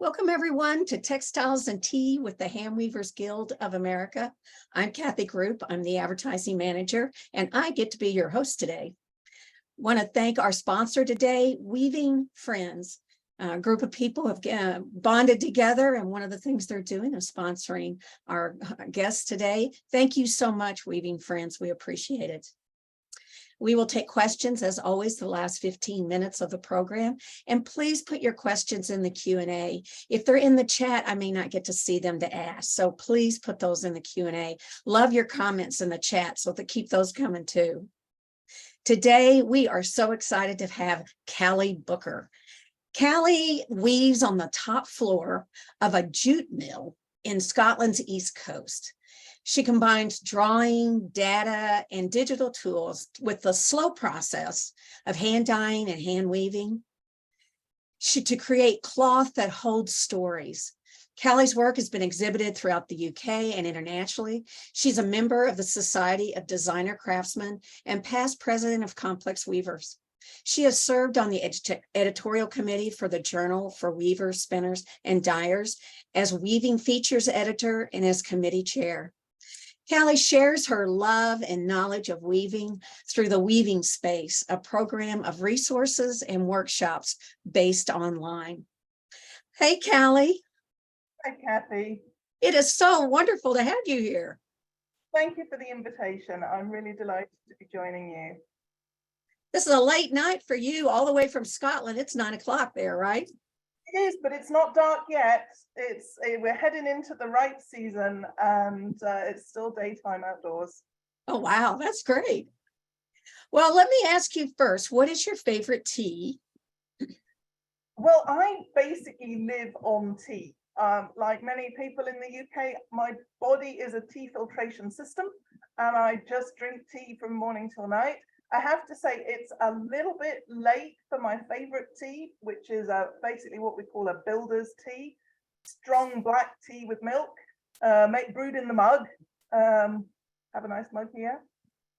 Welcome everyone to Textiles and Tea with the Handweavers Guild of America. I'm Kathy Group. I'm the advertising manager, and I get to be your host today. Want to thank our sponsor today, Weaving Friends. A group of people have bonded together, and one of the things they're doing is sponsoring our guests today. Thank you so much, Weaving Friends. We appreciate it. We will take questions, as always, the last 15 minutes of the program. And please put your questions in the Q&A. If they're in the chat, I may not get to see them to ask. So please put those in the Q&A. Love your comments in the chat, so to keep those coming too. Today, we are so excited to have Callie Booker. Callie weaves on the top floor of a jute mill in Scotland's East Coast. She combines drawing, data, and digital tools with the slow process of hand dyeing and hand weaving to create cloth that holds stories. Callie's work has been exhibited throughout the UK and internationally. She's a member of the Society of Designer Craftsmen and past president of Complex Weavers. She has served on the editorial committee for the Journal for Weavers, Spinners, and Dyers as weaving features editor and as committee chair. Callie shares her love and knowledge of weaving through the Weaving Space, a program of resources and workshops based online. Hey, Callie. Hi, Kathy. It is so wonderful to have you here. Thank you for the invitation. I'm really delighted to be joining you. This is a late night for you, all the way from Scotland. It's 9 o'clock there, right? It is, but it's not dark yet. We're heading into the right season, and it's still daytime outdoors. Oh, wow, that's great. Well, let me ask you first, what is your favorite tea? Well, I basically live on tea. Like many people in the UK, my body is a tea filtration system, and I just drink tea from morning till night. I have to say it's a little bit late for my favorite tea, which is basically what we call a builder's tea. Strong black tea with milk, brewed in the mug. Have a nice mug here.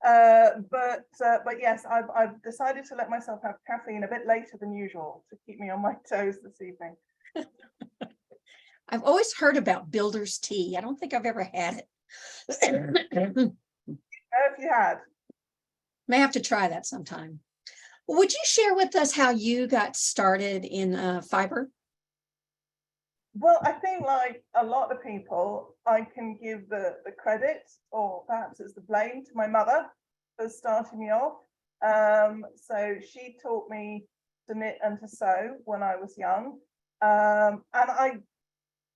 But yes, I've decided to let myself have caffeine a bit later than usual to keep me on my toes this evening. I've always heard about builder's tea. I don't think I've ever had it. If you had. May have to try that sometime. Would you share with us how you got started in fiber? Well, I think like a lot of people, I can give the credit, or perhaps it's the blame, to my mother for starting me off. So she taught me to knit and to sew when I was young. And I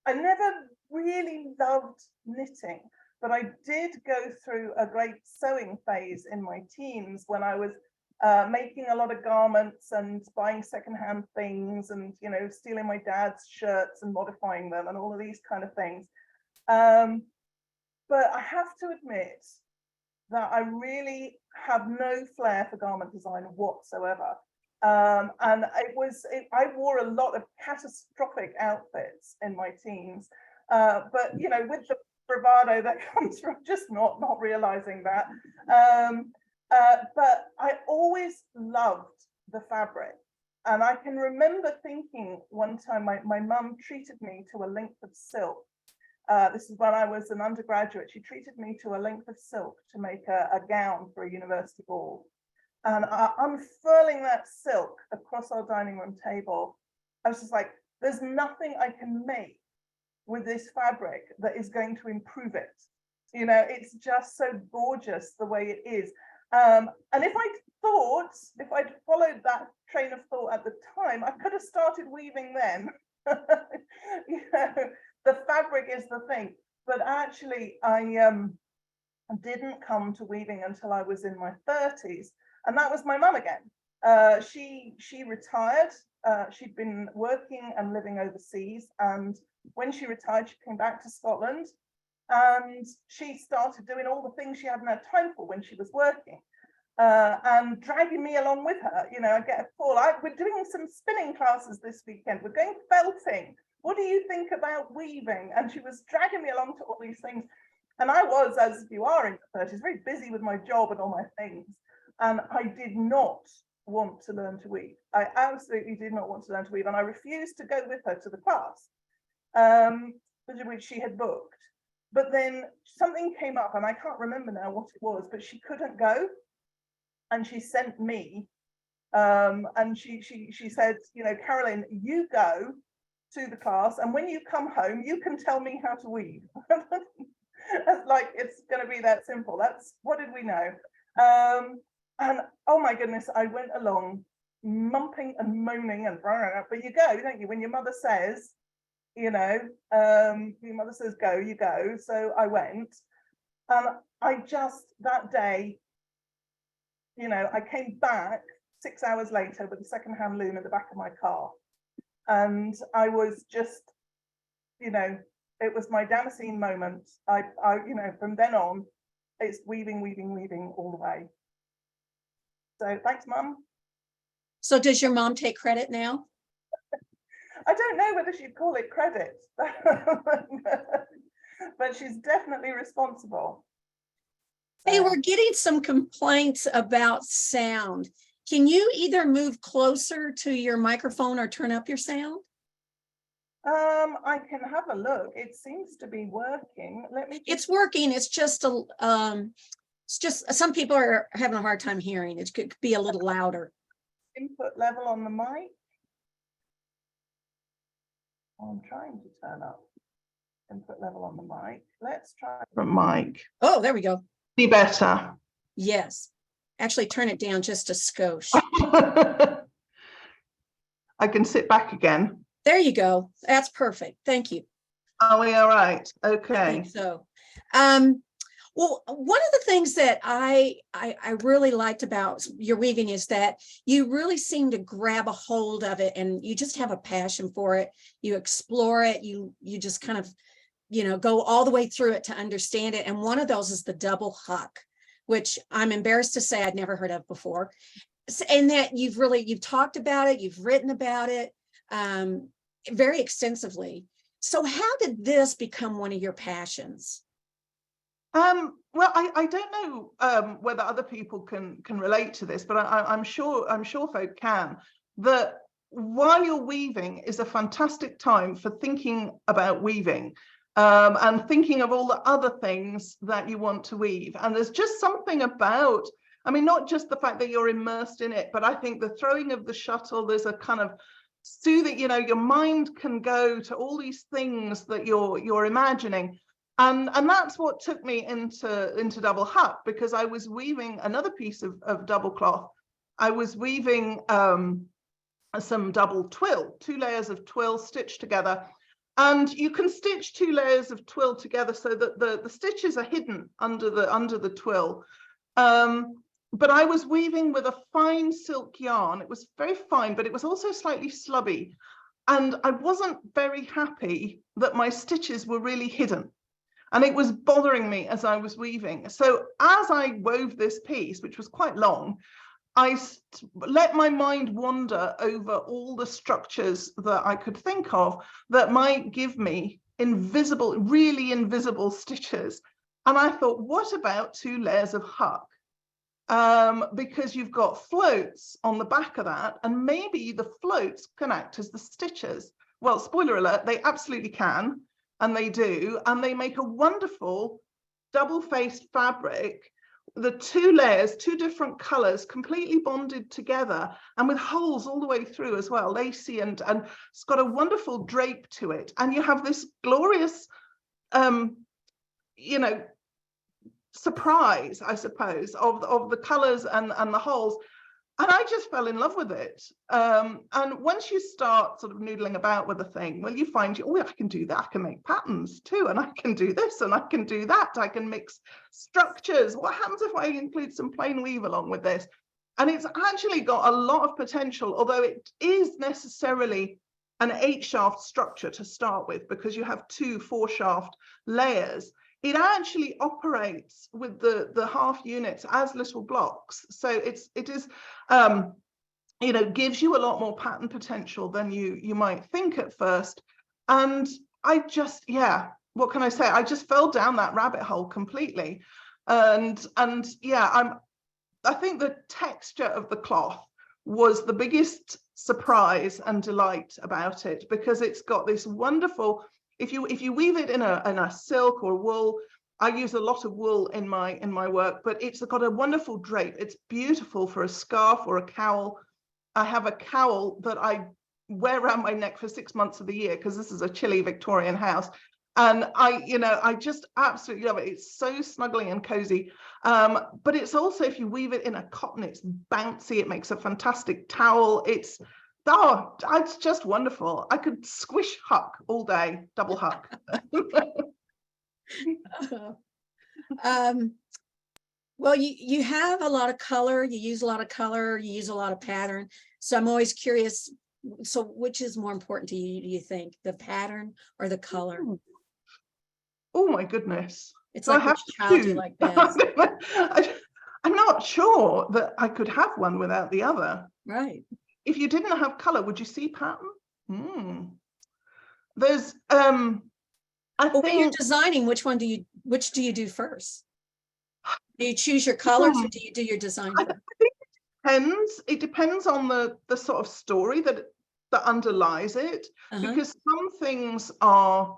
never really loved knitting, but I did go through a great sewing phase in my teens when I was making a lot of garments and buying secondhand things and, you know, stealing my dad's shirts and modifying them and all of these kind of things. But I have to admit that I really have no flair for garment design whatsoever. And I wore a lot of catastrophic outfits in my teens, but, you know, with the bravado that comes from just not realizing that. But I always loved the fabric. And I can remember thinking one time my mum treated me to a length of silk. This is when I was an undergraduate. She treated me to a length of silk to make a gown for a university ball. And unfurling that silk across our dining room table, I was just like, there's nothing I can make with this fabric that is going to improve it. You know, it's just so gorgeous the way it is. And if I'd followed that train of thought at the time, I could have started weaving then. You know, the fabric is the thing. But actually, I didn't come to weaving until I was in my 30s. And that was my mum again. She retired. She'd been working and living overseas. And when she retired, she came back to Scotland and she started doing all the things she hadn't had time for when she was working, and dragging me along with her. You know, I get a call. We're doing some spinning classes this weekend. We're going felting. What do you think about weaving? And she was dragging me along to all these things. And I was, as you are in your 30s, very busy with my job and all my things. And I did not want to learn to weave. I absolutely did not want to learn to weave. And I refused to go with her to the class. which she had booked. But then something came up, and I can't remember now what it was, but she couldn't go, and she sent me, and she said, you know, Carolyn, you go to the class, and when you come home, you can tell me how to weave. That's like, it's going to be that simple. That's, what did we know? And oh my goodness, I went along mumping and moaning and but you go, don't you? When your mother says, you know, your mother says go, you go. So I went, and I just, that day, you know, I came back 6 hours later with a secondhand loom in the back of my car, and I was just, you know, it was my Damascene moment. I you know, from then on, it's weaving, weaving, weaving all the way. So thanks, Mum. So does your mom take credit now? I don't know whether she'd call it credit, but she's definitely responsible. Hey, we're getting some complaints about sound. Can you either move closer to your microphone or turn up your sound? I can have a look. It seems to be working. Let me. It's working. It's just some people are having a hard time hearing. It could be a little louder. Input level on the mic. I'm trying to turn up input level on the mic. Let's try from mic. Oh, there we go. Be better. Yes. Actually, turn it down just a skosh. I can sit back again. There you go. That's perfect. Thank you. Are we all right? Okay. I think so. Well, one of the things that I really liked about your weaving is that you really seem to grab a hold of it, and you just have a passion for it. You explore it. You just kind of, you know, go all the way through it to understand it. And one of those is the double Huck, which I'm embarrassed to say I'd never heard of before. And that you've talked about it, you've written about it very extensively. So how did this become one of your passions? Well, I don't know whether other people can relate to this, but I'm sure folk can. That while you're weaving is a fantastic time for thinking about weaving, and thinking of all the other things that you want to weave. And there's just something about, I mean, not just the fact that you're immersed in it, but I think the throwing of the shuttle, there's a kind of soothing, you know, your mind can go to all these things that you're imagining. And that's what took me into double Huck, because I was weaving another piece of double cloth. I was weaving some double twill, 2 layers of twill stitched together. And you can stitch 2 layers of twill together so that the stitches are hidden under the twill. But I was weaving with a fine silk yarn. It was very fine, but it was also slightly slubby. And I wasn't very happy that my stitches were really hidden. And it was bothering me as I was weaving. So as I wove this piece, which was quite long, I let my mind wander over all the structures that I could think of that might give me invisible, really invisible stitches. And I thought, what about 2 layers of Huck? Because you've got floats on the back of that, and maybe the floats can act as the stitches. Well, spoiler alert, they absolutely can. And they do, and they make a wonderful double-faced fabric. The 2 layers, 2 different colors, completely bonded together, and with holes all the way through as well, lacy, and it's got a wonderful drape to it. And you have this glorious, you know, surprise, I suppose, of the colors and the holes. And I just fell in love with it. And once you start sort of noodling about with a thing, well, you find, oh, I can do that. I can make patterns too, and I can do this, and I can do that. I can mix structures. What happens if I include some plain weave along with this? And it's actually got a lot of potential, although it is necessarily an 8-shaft structure to start with, because you have 2 4-shaft layers. It actually operates with the half units as little blocks. So it is, you know, gives you a lot more pattern potential than you might think at first. And I just, yeah, what can I say? I just fell down that rabbit hole completely. And yeah, I think the texture of the cloth was the biggest surprise and delight about it, because it's got this wonderful if you weave it in a silk or wool, I use a lot of wool in my work, but it's got a wonderful drape. It's beautiful for a scarf or a cowl. I have a cowl that I wear around my neck for 6 months of the year because this is a chilly Victorian house. And I just absolutely love it. It's so snuggly and cozy. But it's also, if you weave it in a cotton, it's bouncy. It makes a fantastic towel. It's just wonderful. I could squish Huck all day, double Huck. Well, you have a lot of color, you use a lot of color, you use a lot of pattern. So I'm always curious, so which is more important to you, do you think, the pattern or the color? Oh my goodness. It's So like, I have which child do you two. like best? I'm not sure that I could have one without the other. Right. If you didn't have color, would you see pattern? There's When you're designing, which do you do first? Do you choose your colors or do you do your design first? I think it depends on the sort of story that underlies it, because some things are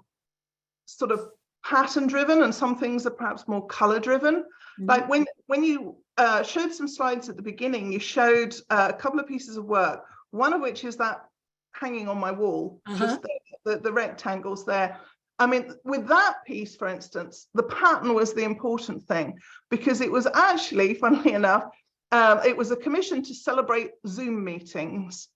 sort of pattern driven and some things are perhaps more color driven. Like when you showed some slides at the beginning, you showed a couple of pieces of work, one of which is that hanging on my wall, just the rectangles there. I mean, with that piece, for instance, the pattern was the important thing, because it was actually, funnily enough, it was a commission to celebrate Zoom meetings.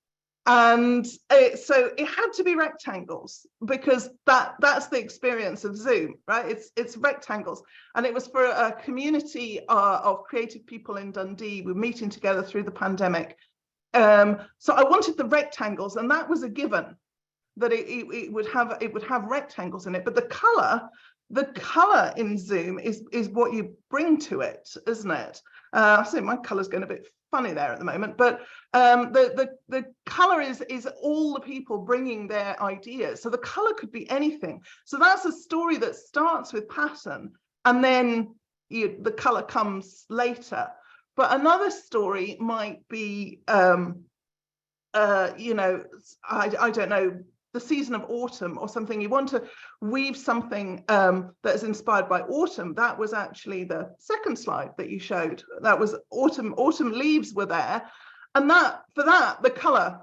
And so it had to be rectangles, because that's the experience of Zoom, right? It's rectangles. And it was for a community of creative people in Dundee. We were meeting together through the pandemic. So I wanted the rectangles, and that was a given, that it would have rectangles in it. But the color in Zoom is what you bring to it, isn't it? I see my color's going a bit funny there at the moment, but the color is all the people bringing their ideas. So the color could be anything. So that's a story that starts with pattern, and then the color comes later. But another story might be, I don't know, the season of autumn or something. You want to weave something that is inspired by autumn. That was actually the second slide that you showed. That was autumn. Autumn leaves were there, and for that the color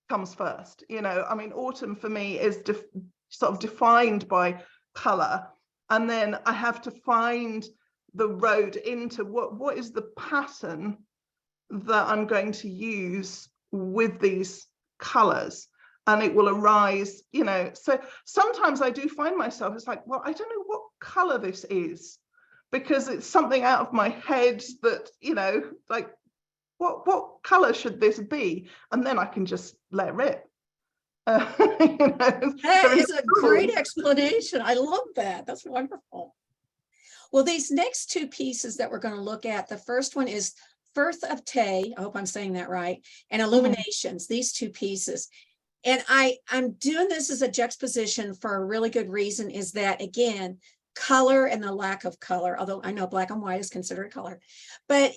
comes first. I mean, autumn for me is sort of defined by color, and then I have to find the road into what is the pattern that I'm going to use with these colors. And it will arise, so sometimes I do find myself, it's like, well, I don't know what color this is, because it's something out of my head that, like, what color should this be? And then I can just let rip. That is a great explanation. I love that. That's wonderful. Well, these next two pieces that we're going to look at, the first one is Firth of Tay, I hope I'm saying that right, and Illuminations, these two pieces. And I'm doing this as a juxtaposition for a really good reason, is that, again, color and the lack of color, although I know black and white is considered color. But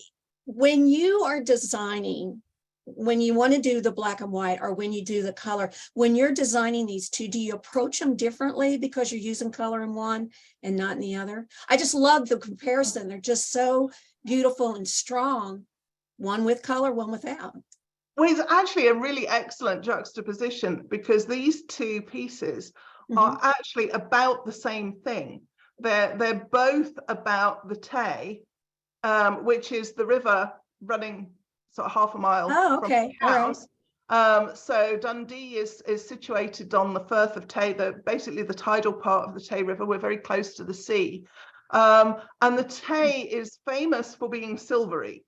when you are designing, when you want to do the black and white, or when you do the color, when you're designing these two, do you approach them differently because you're using color in one and not in the other? I just love the comparison. They're just so beautiful and strong, one with color, one without. Well, it's actually a really excellent juxtaposition, because these two pieces are actually about the same thing. They're both about the Tay, which is the river running sort of half a mile from the house. Right. So Dundee is situated on the Firth of Tay, basically the tidal part of the Tay River. We're very close to the sea, and the Tay is famous for being silvery.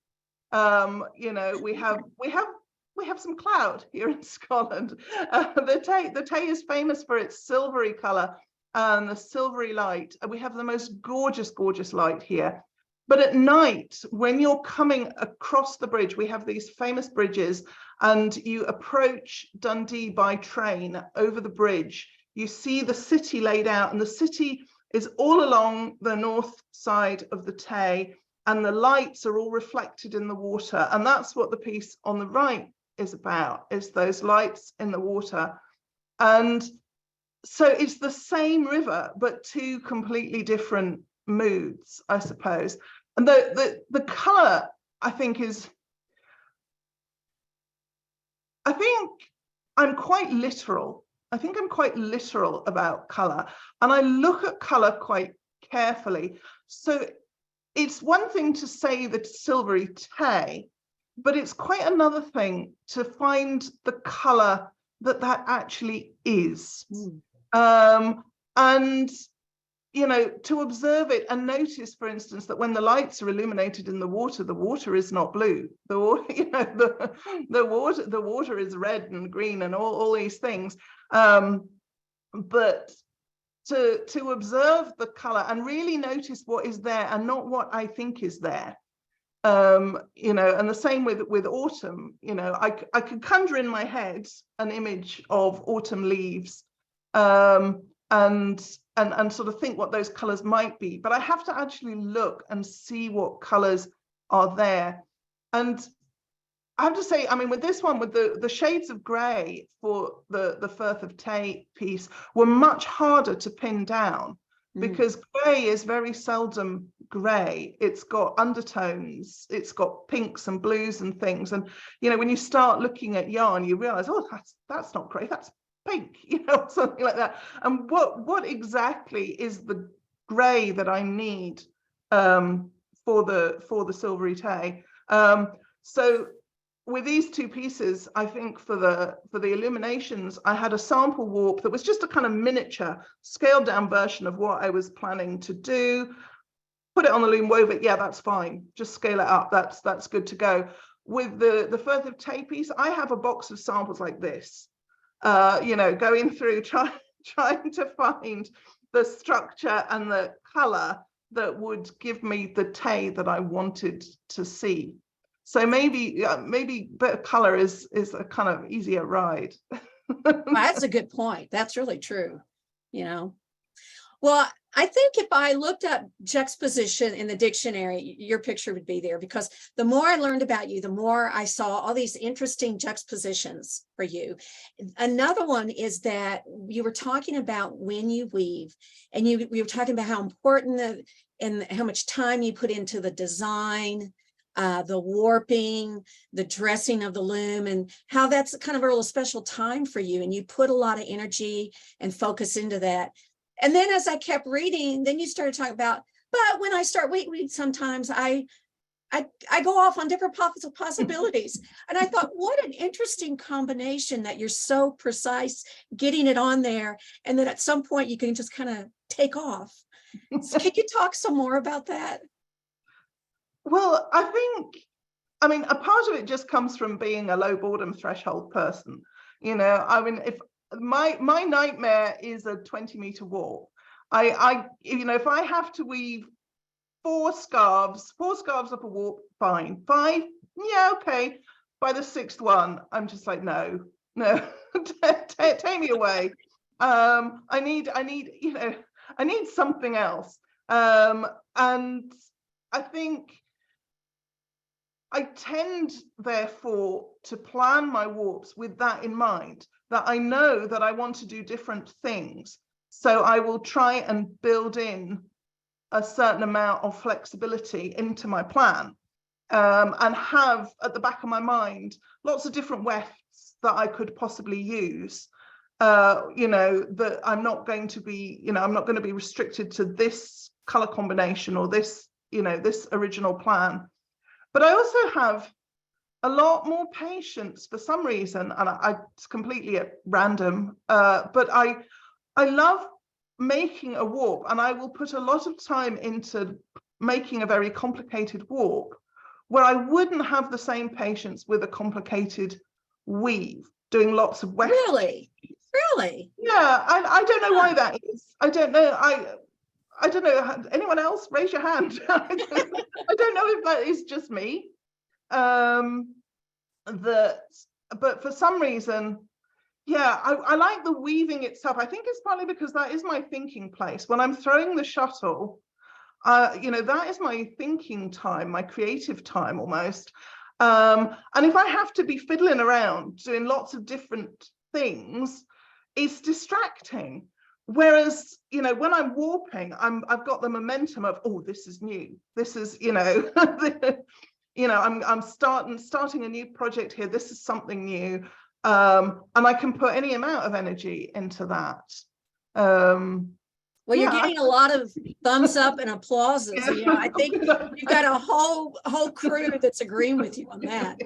We have some cloud here in Scotland. The Tay is famous for its silvery color and the silvery light. And we have the most gorgeous, gorgeous light here. But at night, when you're coming across the bridge, we have these famous bridges, and you approach Dundee by train over the bridge. You see the city laid out, and the city is all along the north side of the Tay, and the lights are all reflected in the water. And that's what the piece on the right is about, is those lights in the water. And so it's the same river, but two completely different moods, I suppose. And the color, I think I'm quite literal. I think I'm quite literal about color, and I look at color quite carefully. So it's one thing to say the silvery tay, but it's quite another thing to find the color that actually is. And you know, to observe it and notice, for instance, that when the lights are illuminated in the water is not blue. The water, you know, the water is red and green and all these things. But to observe the color and really notice what is there and not what I think is there. You know, and the same with autumn. You know, I could conjure in my head an image of autumn leaves, and sort of think what those colors might be, but I have to actually look and see what colors are there. And I have to say, I mean, with this one, with the shades of gray for the Firth of Tay piece were much harder to pin down, because gray is very seldom gray. It's got undertones, it's got pinks and blues and things. And, you know, when you start looking at yarn, you realize, oh, that's not gray, that's pink, you know, something like that. And what exactly is the gray that I need for the silvery tay? So with these two pieces, I think for the illuminations, I had a sample warp that was just a kind of miniature scaled down version of what I was planning to do. Put it on the loom, wove it, yeah, that's fine. Just scale it up, that's good to go. With the Firth of Tay piece, I have a box of samples like this. You know, going through trying to find the structure and the color that would give me the tay that I wanted to see. So maybe better color is a kind of easier ride. Well, that's a good point. That's really true. You know, well, I think if I looked up juxtaposition in the dictionary, your picture would be there, because the more I learned about you, the more I saw all these interesting juxtapositions for you. Another one is that you were talking about when you weave, and we were talking about how important and how much time you put into the design, the warping, the dressing of the loom, and how that's kind of a real special time for you. And you put a lot of energy and focus into that. And then as I kept reading, then you started talking about, but when I start weaving, sometimes I go off on different possibilities. And I thought, what an interesting combination that you're so precise getting it on there. And then at some point you can just kind of take off. So can you talk some more about that? Well, I mean, a part of it just comes from being a low boredom threshold person. You know, I mean, if my nightmare is a 20-meter warp. You know, if I have to weave four scarves up a warp, fine. 5, yeah, okay. By the 6th one, I'm just like, no, take me away. I need, you know, I need something else. And I think I tend, therefore, to plan my warps with that in mind, that I know that I want to do different things. So I will try and build in a certain amount of flexibility into my plan, and have at the back of my mind lots of different wefts that I could possibly use. You know, that I'm not going to be, you know, I'm not going to be restricted to this color combination or this, you know, this original plan. But I also have a lot more patience for some reason, and it's completely at random, but I love making a warp, and I will put a lot of time into making a very complicated warp, where I wouldn't have the same patience with a complicated weave, doing lots of weft. Really? Yeah, I don't know why that is. I don't know. I don't know. Anyone else? Raise your hand. I don't know if that is just me. But for some reason, yeah, I like the weaving itself. I think it's partly because that is my thinking place. When I'm throwing the shuttle, you know, that is my thinking time, my creative time almost. And if I have to be fiddling around doing lots of different things, it's distracting. whereas, you know, when I'm warping, I've got the momentum of, oh, this is new. This is, you know, I'm starting a new project here. This is something new. And I can put any amount of energy into that. Well, you're Yeah, getting a lot of thumbs up and applauses. yeah. You know, I think you've got a whole crew that's agreeing with you on that.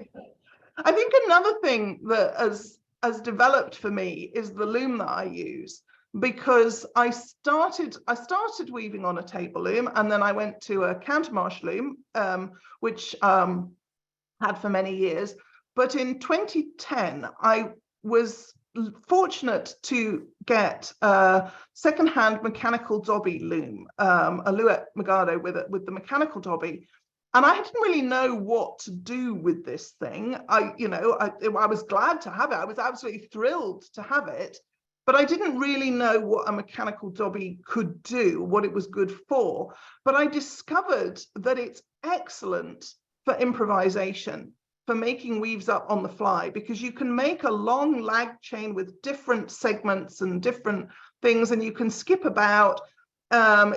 I think another thing that has developed for me is the loom that I use, because I started weaving on a table loom, and then I went to a countermarch loom, which had for many years. But in 2010, I was fortunate to get a secondhand mechanical dobby loom, a Louet Megado with the mechanical dobby. And I didn't really know what to do with this thing. I was glad to have it. I was absolutely thrilled to have it, but I didn't really know what a mechanical dobby could do, what it was good for. But I discovered that it's excellent for improvisation, for making weaves up on the fly, because you can make a long lag chain with different segments and different things, and you can skip about.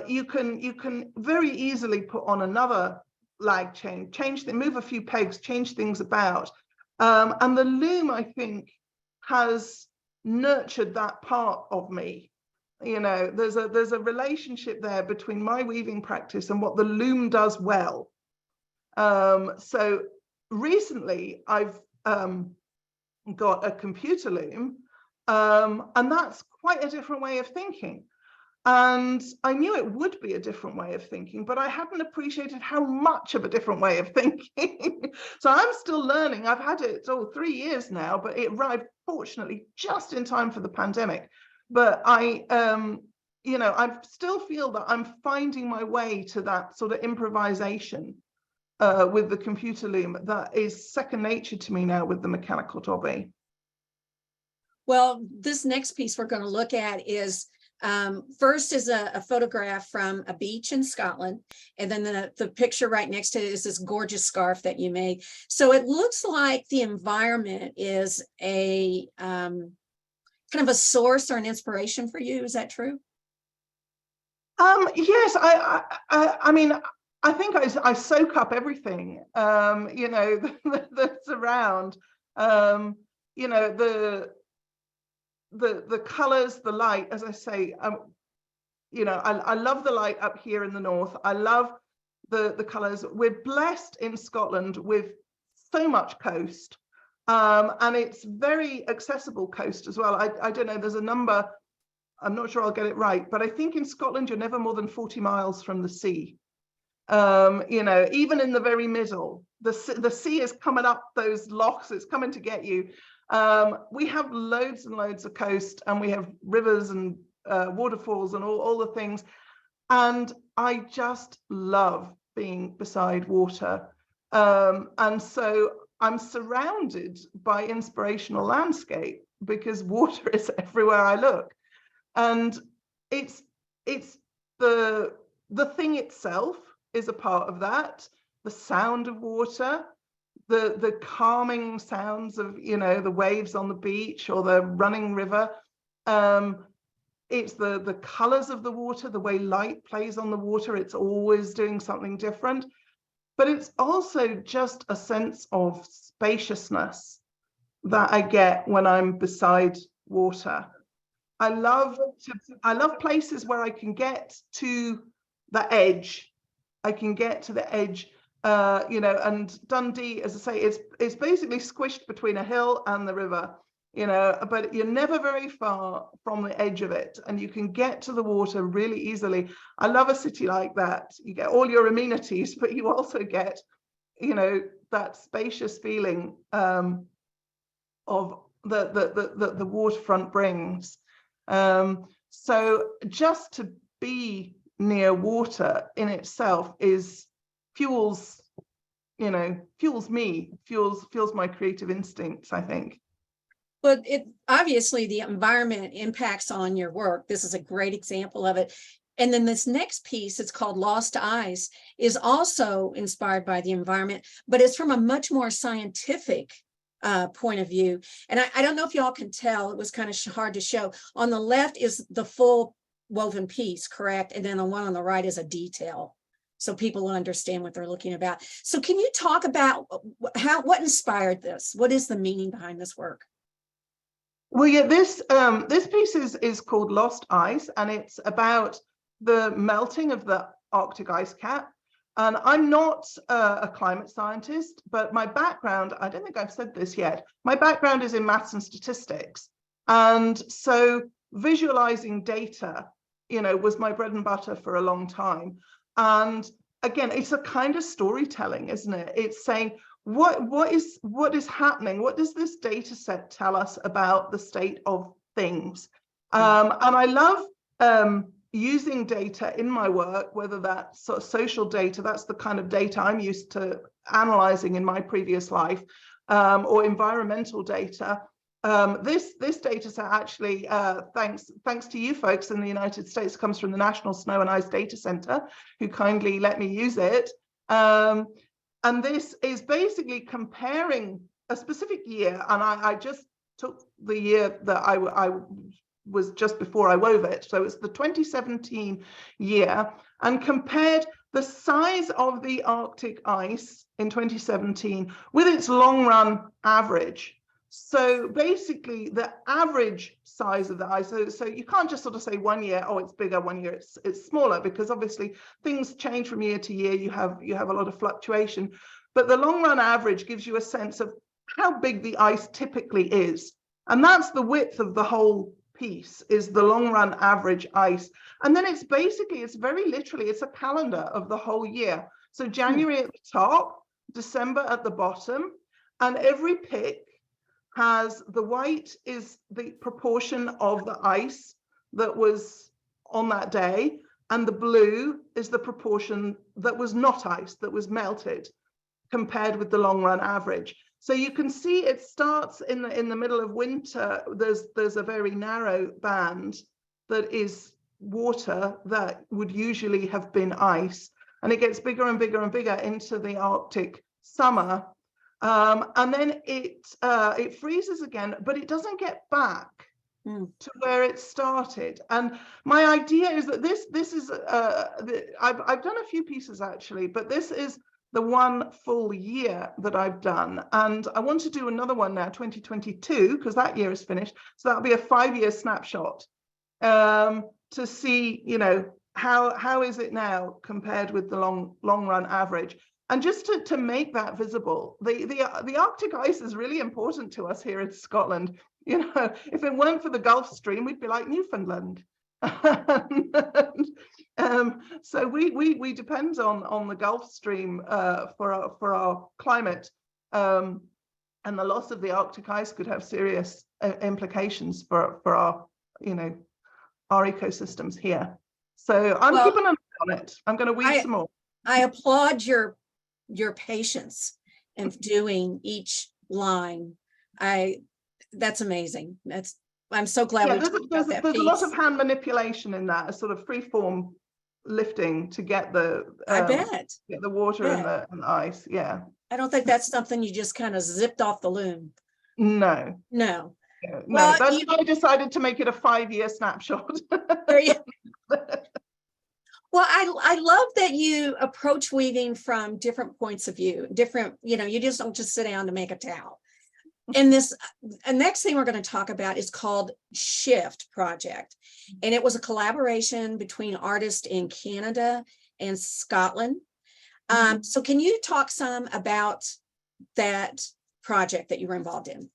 You can very easily put on another lag chain, move a few pegs, change things about. And the loom, I think, has nurtured that part of me. You know, there's a relationship there between my weaving practice and what the loom does well. So recently I've got a computer loom, and that's quite a different way of thinking. And I knew it would be a different way of thinking, but I hadn't appreciated how much of a different way of thinking. So I'm still learning. I've had it 3 years now, but it arrived fortunately just in time for the pandemic. But I still feel that I'm finding my way to that sort of improvisation with the computer loom that is second nature to me now with the mechanical dobby. Well, this next piece we're going to look at is first is a photograph from a beach in Scotland, and then the picture right next to it is this gorgeous scarf that you made. So it looks like the environment is a kind of a source or an inspiration for you. Is that true? Yes, I mean, I think I soak up everything, that's around. The colors, the light, as I say, I love the light up here in the north. I love the colors. We're blessed in Scotland with so much coast, and it's very accessible coast as well. I don't know, there's a number, I'm not sure I'll get it right, but I think in Scotland you're never more than 40 miles from the sea. Even in the very middle, the sea is coming up those lochs, it's coming to get you. We have loads and loads of coast, and we have rivers and waterfalls and all the things. And I just love being beside water. And so I'm surrounded by inspirational landscape because water is everywhere I look. And it's the thing itself is a part of that, the sound of water, the calming sounds of, the waves on the beach or the running river. It's the colors of the water, the way light plays on the water. It's always doing something different. But it's also just a sense of spaciousness that I get when I'm beside water. I love places where I can get to the edge. I can get to the edge. And Dundee, as I say, it's basically squished between a hill and the river, but you're never very far from the edge of it, and you can get to the water really easily. I love a city like that. You get all your amenities, but you also get, that spacious feeling of the waterfront brings. So just to be near water in itself fuels me, fuels my creative instincts, I think. But it obviously the environment impacts on your work. This is a great example of it. And then this next piece, it's called Lost Eyes, is also inspired by the environment, but it's from a much more scientific point of view. And I don't know if y'all can tell, it was kind of hard to show. On the left is the full woven piece, correct? And then the one on the right is a detail, so people will understand what they're looking about. So can you talk about what inspired this? What is the meaning behind this work? Well, yeah, this piece is called Lost Ice, and it's about the melting of the Arctic ice cap. And I'm not a climate scientist, but my background, I don't think I've said this yet, my background is in maths and statistics. And so visualizing data, was my bread and butter for a long time. And again, it's a kind of storytelling, isn't it? It's saying, what is happening? What does this data set tell us about the state of things? And I love using data in my work, whether that's sort of social data, that's the kind of data I'm used to analyzing in my previous life, or environmental data. This data set actually, thanks to you folks in the United States, comes from the National Snow and Ice Data Center, who kindly let me use it. And this is basically comparing a specific year, and I just took the year that I was just before I wove it, so it's the 2017 year, and compared the size of the Arctic ice in 2017 with its long run average. So basically the average size of the ice, so you can't just sort of say 1 year, oh, it's bigger, 1 year it's smaller, because obviously things change from year to year, you have a lot of fluctuation, but the long run average gives you a sense of how big the ice typically is, and that's the width of the whole piece, is the long run average ice. And then it's very literally, it's a calendar of the whole year. So January at the top, December at the bottom, and every pick has the white is the proportion of the ice that was on that day, and the blue is the proportion that was not ice, that was melted, compared with the long run average. So you can see it starts in the middle of winter. There's a very narrow band that is water that would usually have been ice, and it gets bigger and bigger and bigger into the Arctic summer, and then it freezes again, but it doesn't get back to where it started. And my idea is that this is I've done a few pieces actually, but this is the one full year that I've done, and I want to do another one now, 2022, because that year is finished, so that'll be a 5-year snapshot, to see, how is it now compared with the long run average, and just to make that visible. The Arctic ice is really important to us here in Scotland. If it weren't for the Gulf Stream, we'd be like Newfoundland. So we depend on the Gulf Stream for our climate, and the loss of the Arctic ice could have serious implications for our our ecosystems here. So I'm keeping an eye on it. I'm going to weed some more. I applaud your patience in doing each line. That's amazing. I'm so glad we talked about that piece. There's a lot of hand manipulation in that, a sort of free form lifting to get the get the water and the ice. Yeah. I don't think that's something you just kind of zipped off the loom. No. No. No, well, that's why I decided to make it a 5-year snapshot. Well, I love that you approach weaving from different points of view, different, you just don't just sit down to make a towel. And this next thing we're going to talk about is called Shift Project. And it was a collaboration between artists in Canada and Scotland. So can you talk some about that project that you were involved in?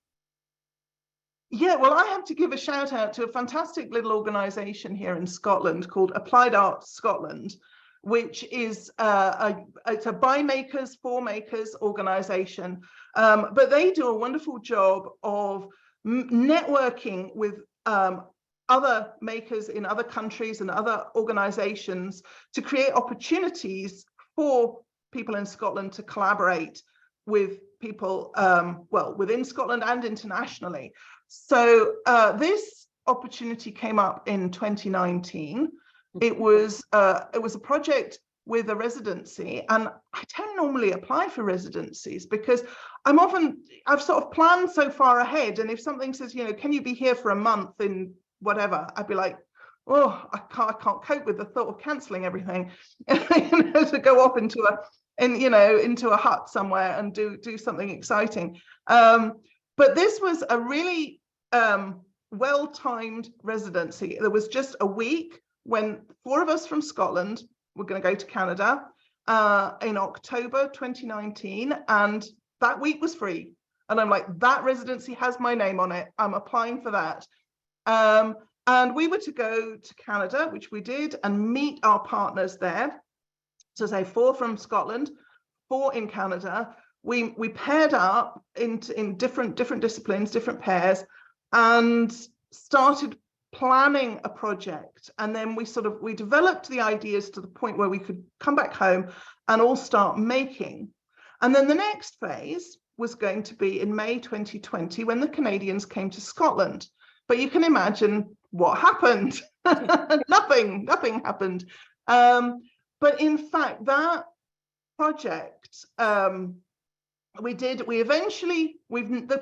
Yeah, well, I have to give a shout out to a fantastic little organization here in Scotland called Applied Art Scotland, which is it's a by makers for makers organization, but they do a wonderful job of networking with other makers in other countries and other organizations to create opportunities for people in Scotland to collaborate with people, well, within Scotland and internationally. So this opportunity came up in 2019. It was a project with a residency, and I don't normally apply for residencies because I've sort of planned so far ahead, and if something says, you know, can you be here for a month in whatever, I'd be like, oh, I can't cope with the thought of cancelling everything, you know, to go off into a hut somewhere and do something exciting. But this was a really well-timed residency. There was just a week when 4 of us from Scotland were going to go to Canada in October 2019, and that week was free. And I'm like, that residency has my name on it. I'm applying for that. And we were to go to Canada, which we did, and meet our partners there. So say 4 from Scotland, 4 in Canada. We paired up in different disciplines, different pairs, and started planning a project. And then we developed the ideas to the point where we could come back home and all start making. And then the next phase was going to be in May 2020 when the Canadians came to Scotland. But you can imagine what happened. Nothing happened. But in fact, that project, the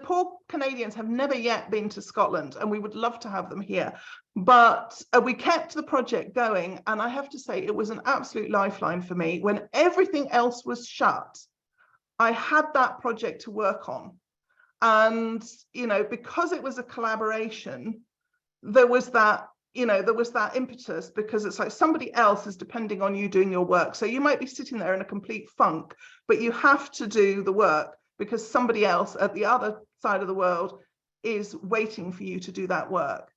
poor Canadians have never yet been to Scotland, and we would love to have them here. But we kept the project going, and I have to say it was an absolute lifeline for me. When everything else was shut, I had that project to work on. And, you know, because it was a collaboration, there was that impetus, because it's like somebody else is depending on you doing your work. So you might be sitting there in a complete funk, but you have to do the work because somebody else at the other side of the world is waiting for you to do that work.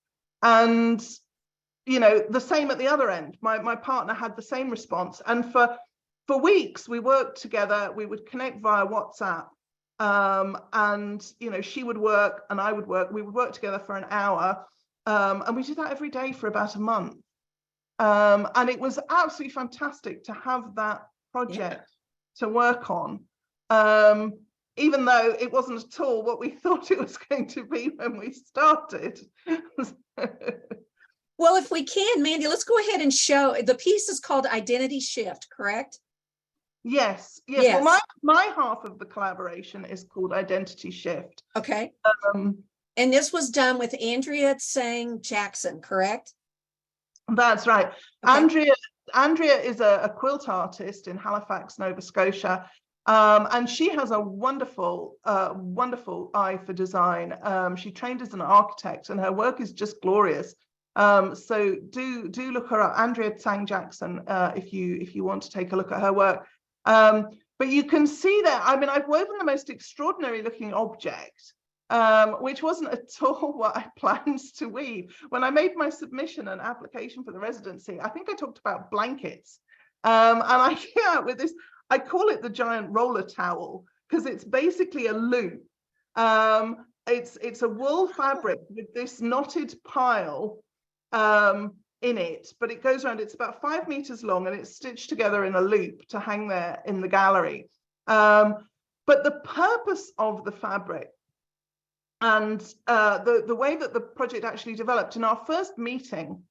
And, you know, the same at the other end. My partner had the same response. And for weeks, we worked together. We would connect via WhatsApp. And, you know, she would work and I would work. We would work together for an hour. And we did that every day for about a month. And it was absolutely fantastic to have that project to work on, even though it wasn't at all what we thought it was going to be when we started. Well, if we can, Mandy, let's go ahead and show. The piece is called Identity Shift, correct? Yes. Well, my half of the collaboration is called Identity Shift. Okay. And this was done with Andrea Tsang Jackson, correct? That's right. Okay. Andrea is a quilt artist in Halifax, Nova Scotia, and she has a wonderful eye for design. She trained as an architect, and her work is just glorious. So do look her up, Andrea Tsang Jackson, if you want to take a look at her work. But you can see that, I mean, I've woven the most extraordinary looking object, which wasn't at all what I planned to weave. When I made my submission and application for the residency, I think I talked about blankets. And I came out with this, I call it the giant roller towel, because it's basically a loop. It's a wool fabric with this knotted pile in it, but it goes around, it's about 5 meters long, and it's stitched together in a loop to hang there in the gallery. But the purpose of the fabric and the way that the project actually developed, in our first meeting,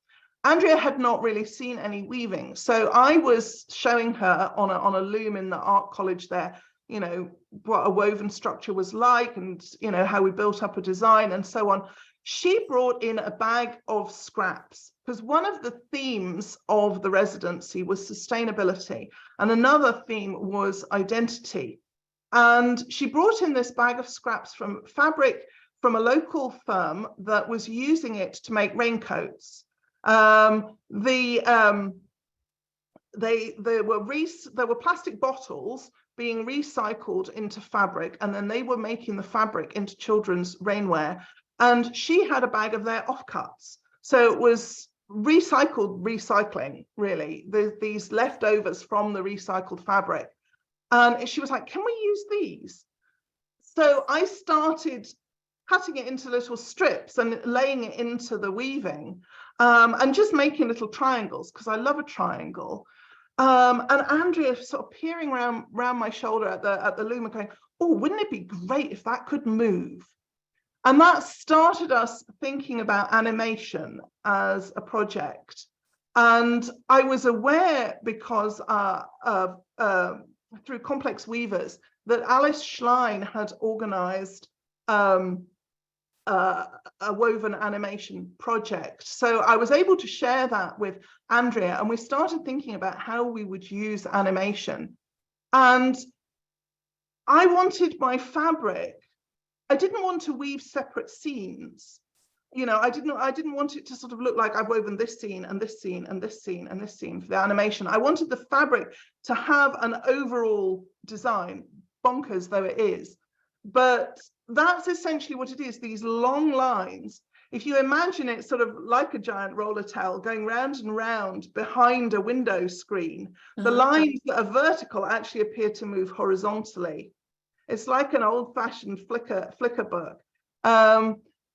Andrea had not really seen any weaving. So I was showing her on a loom in the art college there, you know, what a woven structure was like, and, you know, how we built up a design and so on. She brought in a bag of scraps, because one of the themes of the residency was sustainability, and another theme was identity. And she brought in this bag of scraps from fabric from a local firm that was using it to make raincoats. There were plastic bottles being recycled into fabric, and then they were making the fabric into children's rainwear. And she had a bag of their offcuts. So it was recycling, really, these leftovers from the recycled fabric. And she was like, can we use these? So I started cutting it into little strips and laying it into the weaving, and just making little triangles, because I love a triangle. And Andrea sort of peering around my shoulder at the loom and going, oh, wouldn't it be great if that could move? And that started us thinking about animation as a project. And I was aware because through Complex Weavers that Alice Schlein had organized a woven animation project. So I was able to share that with Andrea, and we started thinking about how we would use animation. And I wanted my fabric, I didn't want to weave separate scenes. You know, I didn't want it to sort of look like I've woven this scene and this scene and this scene and this scene for the animation. I wanted the fabric to have an overall design, bonkers though it is. But that's essentially what it is, these long lines. If you imagine it sort of like a giant roller towel going round and round behind a window screen, the lines that are vertical actually appear to move horizontally. It's like an old-fashioned Flickr book.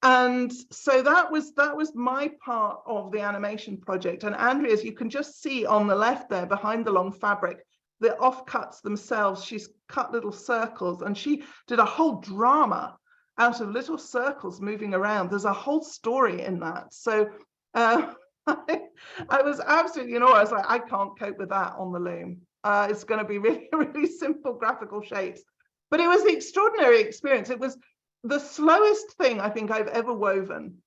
And so that was my part of the animation project. And Andrea's, you can just see on the left there behind the long fabric, the offcuts themselves. She's cut little circles, and she did a whole drama out of little circles moving around. There's a whole story in that. So I was absolutely, I was like, I can't cope with that on the loom. It's going to be really, really simple graphical shapes. But it was the extraordinary experience. It was the slowest thing I think I've ever woven,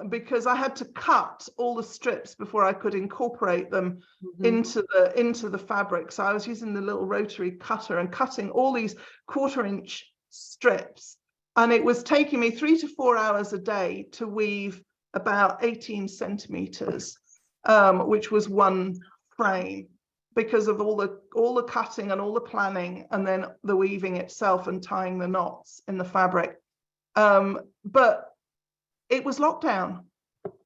because I had to cut all the strips before I could incorporate them into the fabric. So I was using the little rotary cutter and cutting all these 1/4 inch strips. And it was taking me 3 to 4 hours a day to weave about 18 centimeters, which was one frame, because of all the cutting and all the planning, and then the weaving itself and tying the knots in the fabric. But it was lockdown.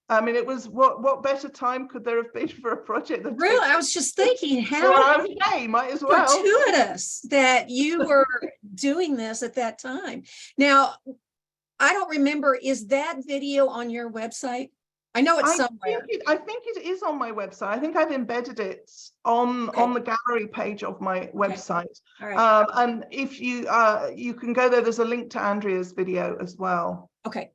I mean, it was what better time could there have been for a project? Really, I was just thinking how might as well. Fortuitous that you were doing this at that time. Now, I don't remember, is that video on your website? I know it's somewhere. I think it is on my website. I think I've embedded it on the gallery page of my website. All right. And if you can go there, there's a link to Andrea's video as well. Okay.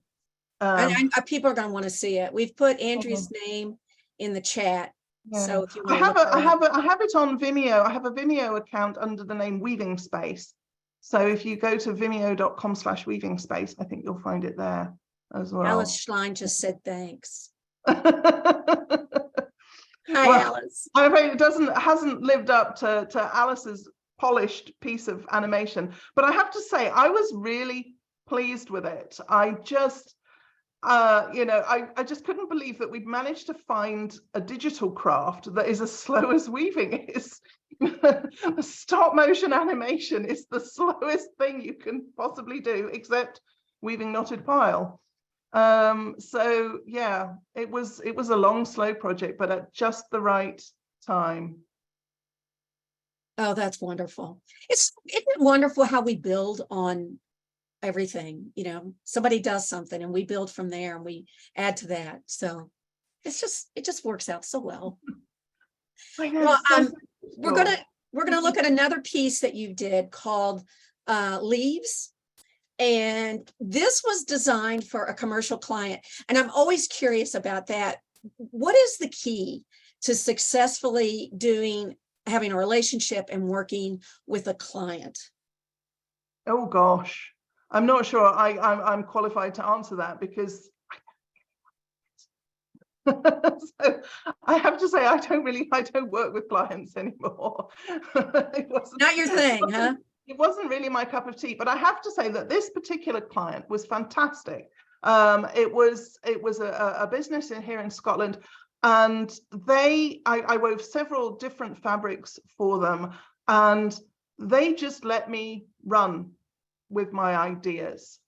And people are going to want to see it. We've put Andrea's name in the chat. Yeah. So if you want I have it on Vimeo. I have a Vimeo account under the name Weaving Space. So if you go to vimeo.com/weaving space, I think you'll find it there as well. Alice Schlein just said thanks. Hi, well, Alice. I'm afraid it hasn't lived up to Alice's polished piece of animation, but I have to say I was really pleased with it. I just I just couldn't believe that we'd managed to find a digital craft that is as slow as weaving is. Stop motion animation is the slowest thing you can possibly do, except weaving knotted pile. So yeah, it was a long, slow project, but at just the right time. Oh, that's wonderful. Isn't it wonderful how we build on everything? Somebody does something and we build from there and we add to that. So it just works out so well. I know. Well, we're gonna look at another piece that you did called Leaves. And this was designed for a commercial client. And I'm always curious about that. What is the key to successfully having a relationship and working with a client? Oh gosh, I'm not sure I'm qualified to answer that, because so I have to say I don't work with clients anymore. Not your thing, huh? It wasn't really my cup of tea, but I have to say that this particular client was fantastic. It was a business here in Scotland, and I wove several different fabrics for them, and they just let me run with my ideas.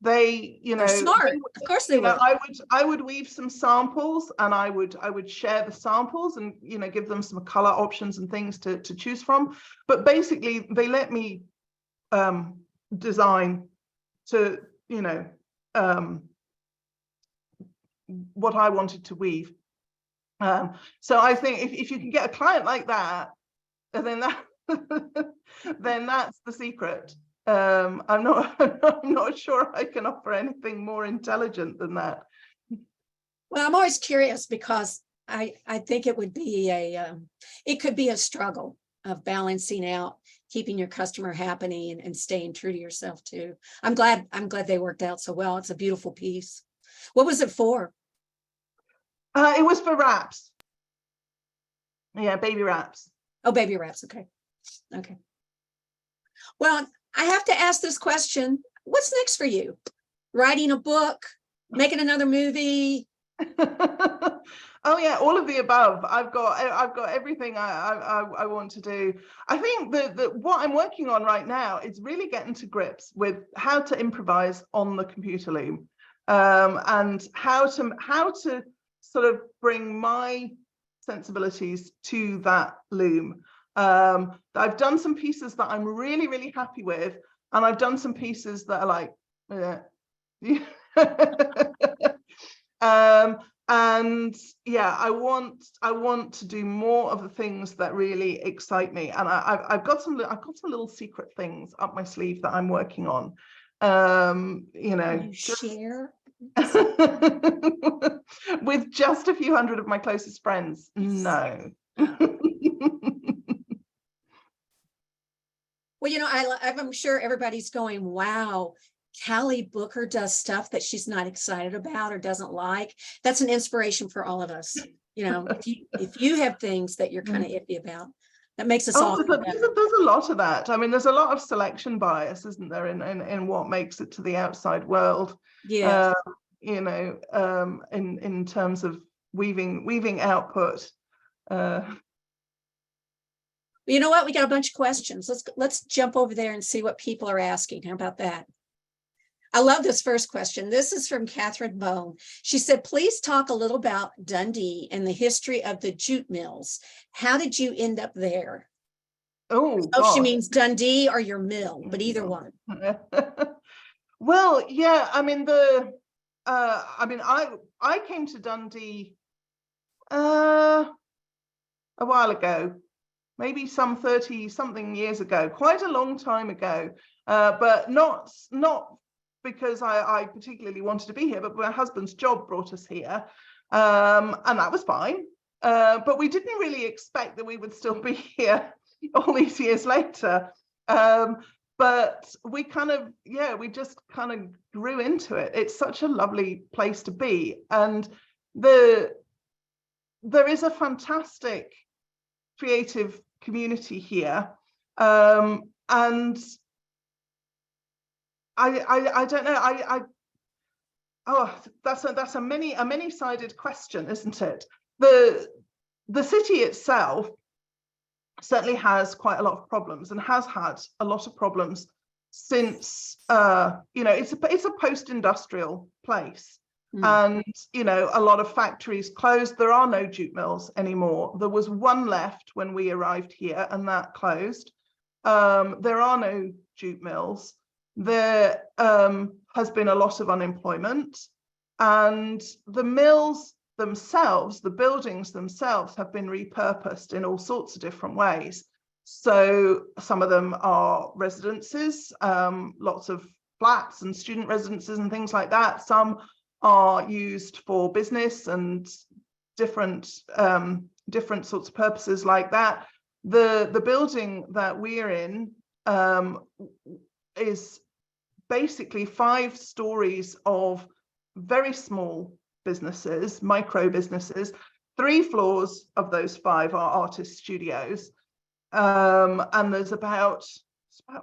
They're smart. Of course they were. I would weave some samples, and I would share the samples and give them some color options and things to choose from. But basically, they let me design to what I wanted to weave. So I think if you can get a client like that, then that's the secret. I'm not sure I can offer anything more intelligent than that. Well, I'm always curious, because I think it would be it could be a struggle of balancing out, keeping your customer happy and staying true to yourself too. I'm glad they worked out so well. It's a beautiful piece. What was it for? It was for wraps. Yeah, baby wraps. Oh, baby wraps. Okay. Okay. Well, I have to ask this question. What's next for you? Writing a book, making another movie? Oh yeah, all of the above. I've got everything I want to do. I think that what I'm working on right now is really getting to grips with how to improvise on the computer loom, and how to sort of bring my sensibilities to that loom. I've done some pieces that I'm really happy with, and I've done some pieces that are like, and yeah, I want to do more of the things that really excite me, and I've got some little secret things up my sleeve that I'm working on. You know, Can you share with just a few hundred of my closest friends? No. Well, you know, I'm sure everybody's going, wow, Callie Booker does stuff that she's not excited about or doesn't like. That's an inspiration for all of us. You know, if you have things that you're kind of iffy about, that makes us all feel better. There's a lot of that. I mean, there's a lot of selection bias, isn't there, in what makes it to the outside world? Yeah. You know, in terms of weaving output. You know what? We got a bunch of questions. Let's jump over there and see what people are asking. How about that? I love this first question. This is from Catherine Bone. She said, please talk a little about Dunde and the history of the jute mills. How did you end up there? Oh, she means Dundee or your mill, but either one. Well, yeah, I mean, I came to Dundee a while ago, maybe some 30 something years ago, quite a long time ago, but not because I particularly wanted to be here, but my husband's job brought us here, and that was fine, but we didn't really expect that we would still be here all these years later, but we just kind of grew into it. It's such a lovely place to be, and there is a fantastic creative community here, and I don't know, that's a many-sided question, isn't it? The city itself certainly has quite a lot of problems, and has had a lot of problems since you know, it's a post-industrial place. And you know, a lot of factories closed. There are no jute mills anymore. There was one left when we arrived here, and that closed. There are no jute mills. There has been a lot of unemployment, and the mills themselves, the buildings themselves, have been repurposed in all sorts of different ways. So some of them are residences, lots of flats and student residences and things like that. Some are used for business and different sorts of purposes like that. The building that we're in is basically 5 stories of very small businesses, micro businesses. 3 floors of those 5 are artist studios, and there's about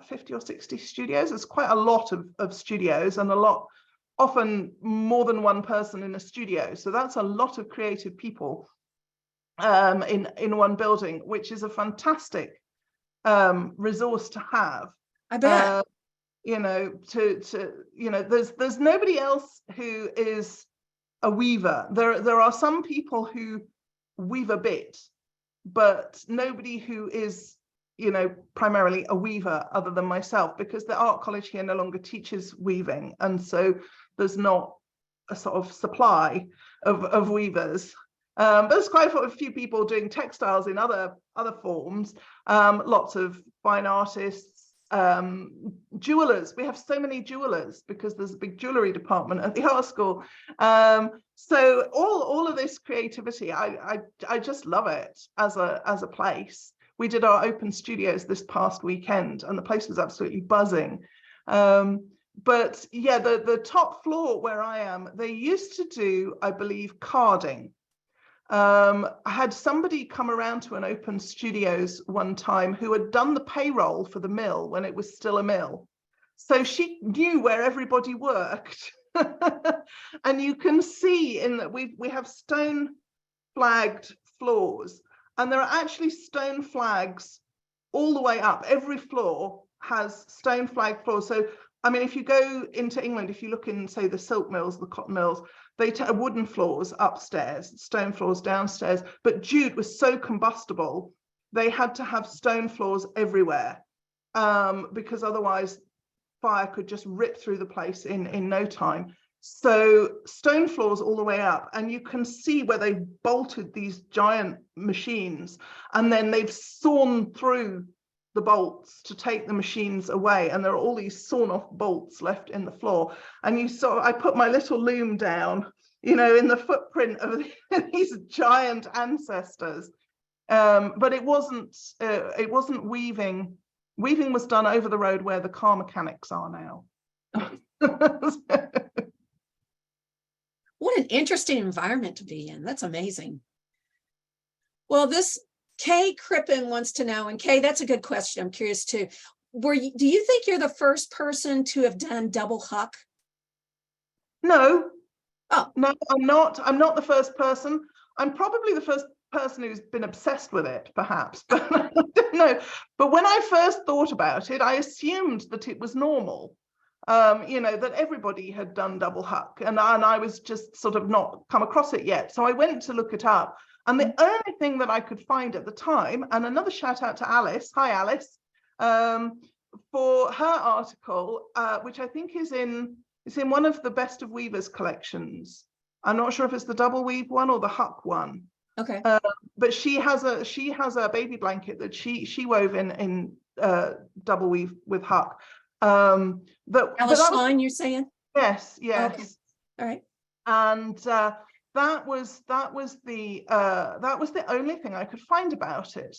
50 or 60 studios. There's quite a lot of studios, and a lot, often more than one person in a studio. So that's a lot of creative people in one building, which is a fantastic resource to have. I bet. You know, you know, there's nobody else who is a weaver. There are some people who weave a bit, but nobody who is, you know, primarily a weaver other than myself, because the art college here no longer teaches weaving, and so there's not a sort of supply of weavers. There's quite a few people doing textiles in other forms, lots of fine artists, jewelers. We have so many jewelers because there's a big jewelry department at the art school. So all of this creativity, I just love it as a place. We did our open studios this past weekend and the place was absolutely buzzing. But yeah, the top floor where I am, they used to do, I believe, carding. I had somebody come around to an open studios one time who had done the payroll for the mill when it was still a mill. So she knew where everybody worked. And you can see in that we have stone flagged floors, and there are actually stone flags all the way up. Every floor has stone flag floors. So I mean, if you go into England, if you look in, say, the silk mills, the cotton mills, they have wooden floors upstairs, stone floors downstairs. But jute was so combustible, they had to have stone floors everywhere, because otherwise fire could just rip through the place in no time. So stone floors all the way up, and you can see where they bolted these giant machines, and then they've sawn through the bolts to take the machines away, and there are all these sawn off bolts left in the floor. And you saw, I put my little loom down, you know, in the footprint of these giant ancestors. But it wasn't weaving. Weaving was done over the road where the car mechanics are now. What an interesting environment to be in. That's amazing. Well, this Kay Crippen wants to know, and Kay, that's a good question. I'm curious too. Do you think you're the first person to have done double Huck? No. Oh, no, I'm not. I'm not the first person. I'm probably the first person who's been obsessed with it, perhaps, but I don't know. But when I first thought about it, I assumed that it was normal. You know, that everybody had done double Huck, and I was just sort of not come across it yet. So I went to look it up. And the only thing that I could find at the time, and another shout out to Alice, hi Alice, for her article, which I think is in one of the Best of Weavers collections. I'm not sure if it's the double weave one or the Huck one. okay. But she has a baby blanket that she wove in double weave with Huck. Alice Schlein, you're saying? Yes, yes. Okay. All right. And that was the only thing I could find about it.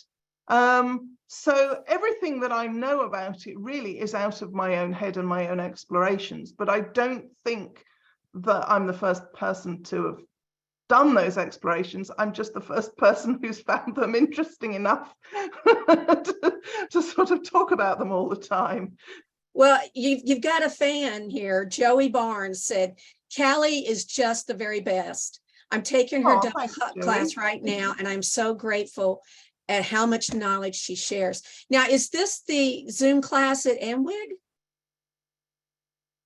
So everything that I know about it really is out of my own head and my own explorations, but I don't think that I'm the first person to have done those explorations. I'm just the first person who's found them interesting enough to sort of talk about them all the time. Well, you've got a fan here. Joey Barnes said, Callie is just the very best. I'm taking her double Huck class right now, and I'm so grateful at how much knowledge she shares. Now, is this the Zoom class at Handweavers?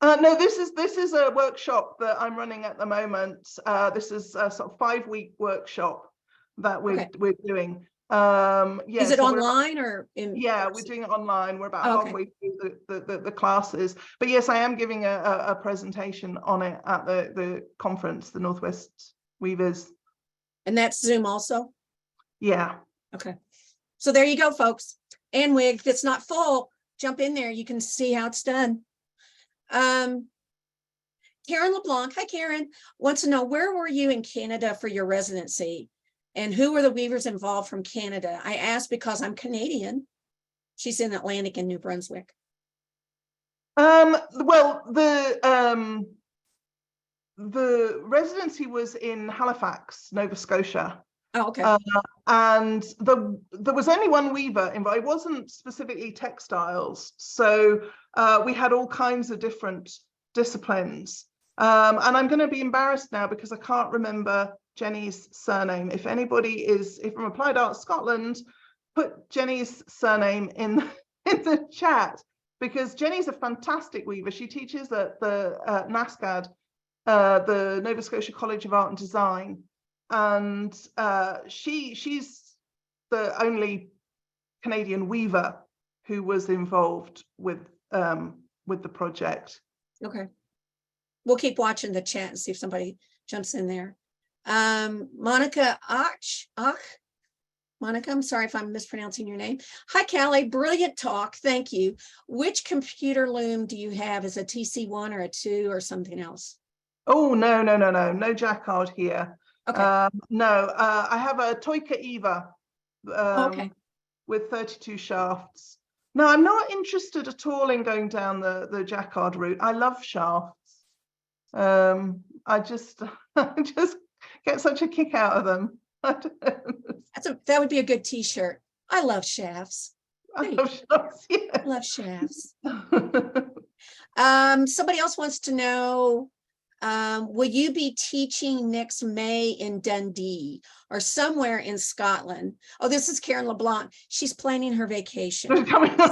No, this is a workshop that I'm running at the moment. This is a sort of 5-week workshop that we're doing. Yeah, is it online or in? Yeah, we're doing it online. We're about halfway through the classes. But yes, I am giving a presentation on it at the conference, the Northwest Weavers. And that's Zoom also? Yeah. Okay. So there you go, folks. Handweavers, if it's not full, jump in there. You can see how it's done. Karen LeBlanc, hi Karen, wants to know, where were you in Canada for your residency? And who were the weavers involved from Canada? I asked because I'm Canadian. She's in Atlantic and New Brunswick. Well, the residency was in Halifax, Nova Scotia. Oh, okay. And there was only one weaver involved. It wasn't specifically textiles. So we had all kinds of different disciplines. And I'm going to be embarrassed now because I can't remember Jenny's surname. If anybody is from Applied Arts Scotland, put Jenny's surname in the chat, because Jenny's a fantastic weaver. She teaches at the NASCAD, the Nova Scotia College of Art and Design, and she's the only Canadian weaver who was involved with the project. Okay, we'll keep watching the chat and see if somebody jumps in there. Monica Ach Monica, I'm sorry if I'm mispronouncing your name. Hi, Callie. Brilliant talk. Thank you. Which computer loom do you have? Is a TC1 or a 2 or something else? Oh, no jacquard here. Okay. No, I have a Toika Eva Okay. with 32 shafts. No, I'm not interested at all in going down the jacquard route. I love shafts. I just I just get such a kick out of them. That would be a good t-shirt. I love shafts. I love shafts, yeah. Love shafts. Somebody else wants to know, will you be teaching next May in Dundee or somewhere in Scotland? Oh, this is Karen LeBlanc. She's planning her vacation. She's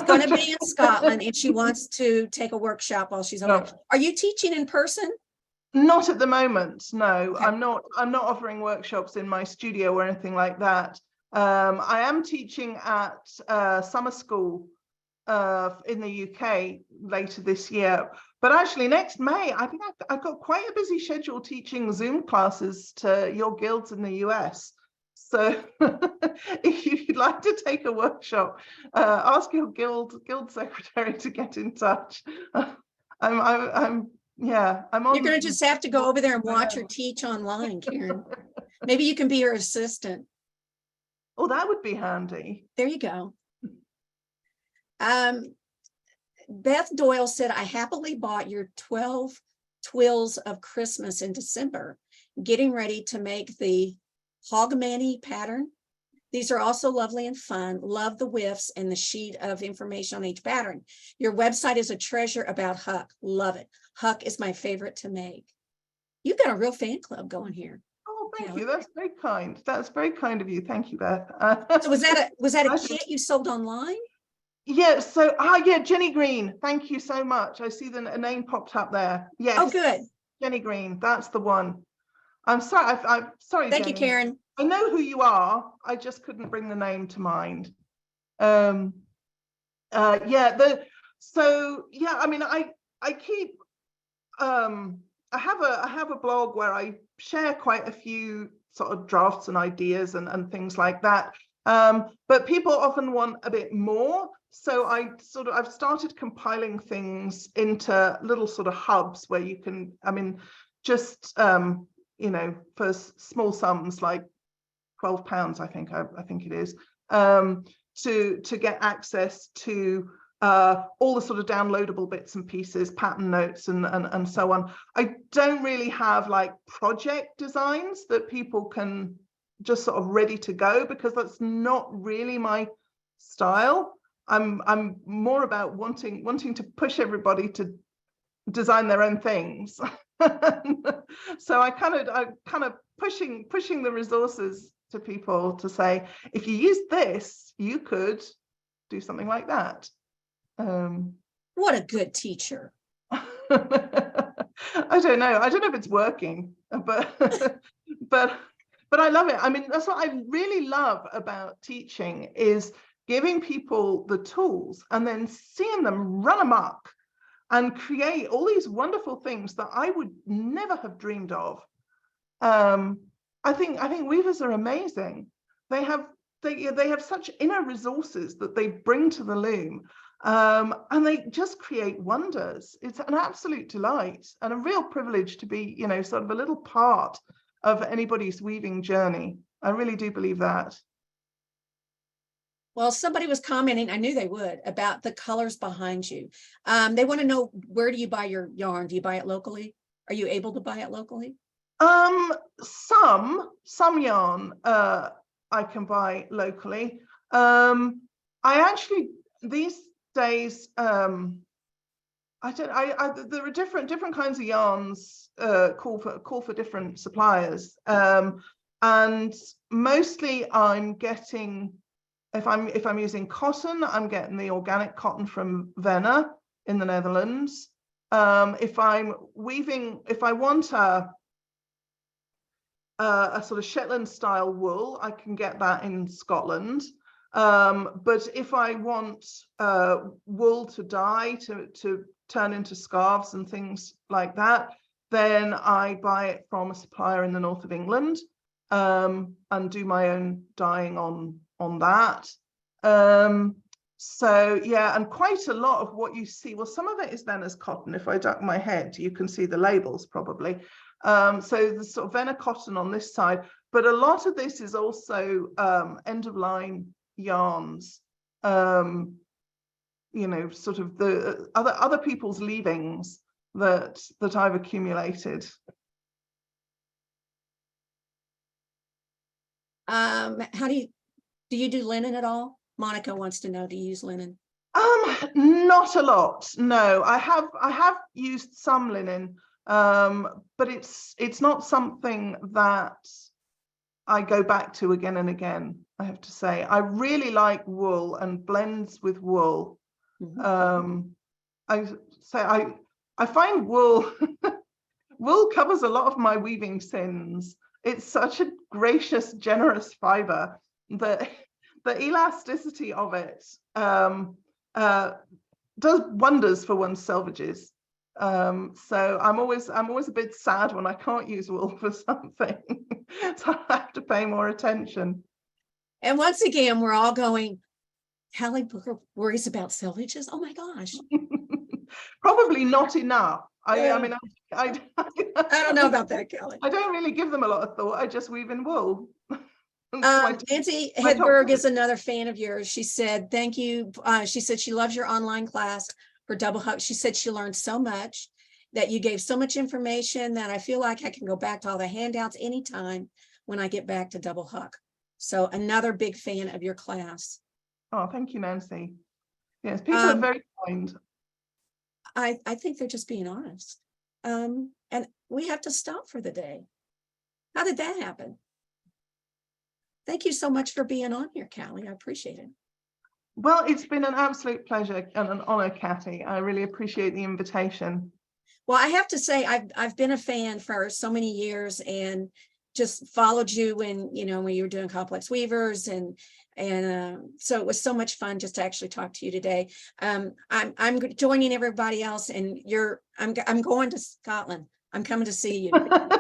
going to be in Scotland and she wants to take a workshop while she's over. Are you teaching in person? Not at the moment, no. Okay. I'm not offering workshops in my studio or anything like that. I am teaching at summer school in the UK later this year. But actually next May, I think I've got quite a busy schedule teaching Zoom classes to your guilds in the US. So if you'd like to take a workshop, ask your guild secretary to get in touch. I'm on. You're going to just have to go over there and watch her teach online, Karen. Maybe you can be her assistant. Oh, that would be handy. There you go. Beth Doyle said, I happily bought your 12 twills of Christmas in December, getting ready to make the Hogmanay pattern. These are also lovely and fun. Love the whiffs and the sheet of information on each pattern. Your website is a treasure about Huck. Love it. Huck is my favorite to make. You've got a real fan club going here. Oh, thank you. That's very kind. That's very kind of you. Thank you, Beth. So was that a kit you sold online? Yeah. So, yeah, Jenny Green. Thank you so much. I see a name popped up there. Yes. Oh, good. Jenny Green. That's the one. I'm sorry. I'm sorry. Thank Jenny. you, Karen. I know who you are. I just couldn't bring the name to mind. Yeah. I mean, I keep. I have a blog where I share quite a few sort of drafts and ideas and things like that. But people often want a bit more. So I've started compiling things into little sort of hubs where you can, I mean, just, for small sums like £12, I think it is, to get access to all the sort of downloadable bits and pieces, pattern notes and so on. I don't really have like project designs that people can just sort of ready to go, because that's not really my style. I'm more about wanting to push everybody to design their own things. So I kind of pushing the resources to people to say, if you use this, you could do something like that. What a good teacher. I don't know if it's working, but I love it. I mean, that's what I really love about teaching, is giving people the tools and then seeing them run amok and create all these wonderful things that I would never have dreamed of. I think weavers are amazing. They have such inner resources that they bring to the loom, and they just create wonders. It's an absolute delight and a real privilege to be, sort of a little part of anybody's weaving journey. I really do believe that. Well, somebody was commenting, I knew they would, about the colors behind you. They want to know, where do you buy your yarn? Do you buy it locally? Are you able to buy it locally? Some yarn I can buy locally. I actually, these days, there are different kinds of yarns call for different suppliers, and mostly I'm getting, if I'm using cotton, I'm getting the organic cotton from Venne in the Netherlands. If I'm weaving, if I want a sort of Shetland style wool, I can get that in Scotland. But if I want wool to dye to turn into scarves and things like that, then I buy it from a supplier in the north of England, and do my own dyeing on on that. So yeah, and quite a lot of what you see, well, some of it is then as cotton. If I duck my head, you can see the labels probably. So the sort of Vena cotton on this side, but a lot of this is also end of line yarns, you know, sort of the other people's leavings that I've accumulated. How do you do linen at all? Monica wants to know, do you use linen? Not a lot. No, I have used some linen, but it's not something that I go back to again and again. I have to say, I really like wool and blends with wool. Mm-hmm. I find wool wool covers a lot of my weaving sins. It's such a gracious, generous fiber that the elasticity of it does wonders for one's selvages. So I'm always a bit sad when I can't use wool for something. So I have to pay more attention. And once again, we're all going, Callie Booker worries about selvages. Oh my gosh. Probably not enough. I mean, I don't know about that, Callie. I don't really give them a lot of thought. I just weave in wool. Nancy Hedberg is another fan of yours. She said, thank you. She said she loves your online class for Double Huck. She said she learned so much, that you gave so much information that I feel like I can go back to all the handouts anytime when I get back to Double Huck. So another big fan of your class. Oh, thank you, Nancy. Yes, people are very kind. I think they're just being honest. And we have to stop for the day. How did that happen? Thank you so much for being on here, Callie. I appreciate it. Well, it's been an absolute pleasure and an honor, Kathy. I really appreciate the invitation. Well, I have to say, I've been a fan for so many years and just followed you when you were doing Complex Weavers, and so it was so much fun just to actually talk to you today. I'm joining everybody else, and I'm going to Scotland. I'm coming to see you.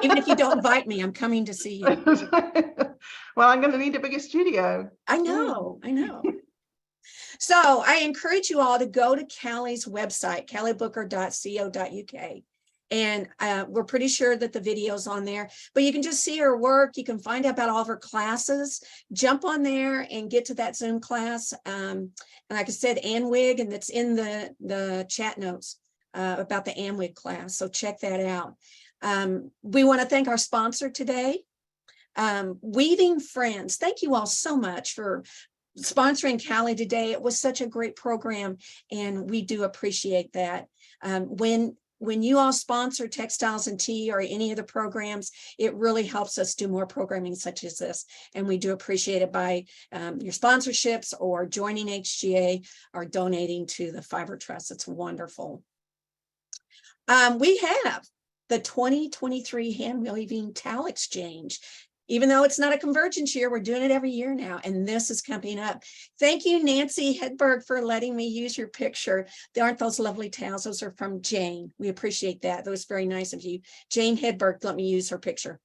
Even if you don't invite me, I'm coming to see you. Well, I'm going to need a bigger studio. I know. So I encourage you all to go to Callie's website, calliebooker.co.uk. And we're pretty sure that the video's on there, but you can just see her work. You can find out about all of her classes, jump on there and get to that Zoom class. And like I said, Handwig, and that's in the chat notes about the Handwig class. So check that out. We want to thank our sponsor today, Weaving Friends. Thank you all so much for sponsoring Callie today. It was such a great program, and we do appreciate that. When you all sponsor Textiles and Tea or any of the programs, it really helps us do more programming such as this. And we do appreciate it by your sponsorships or joining HGA or donating to the Fiber Trust. It's wonderful. We have the 2023 Hand Weaving Towel Exchange. Even though it's not a convergence year, we're doing it every year now, and this is coming up. Thank you, Nancy Hedberg, for letting me use your picture. Aren't those lovely towels? Those are from Jane. We appreciate that. That was very nice of you. Jane Hedberg let me use her picture.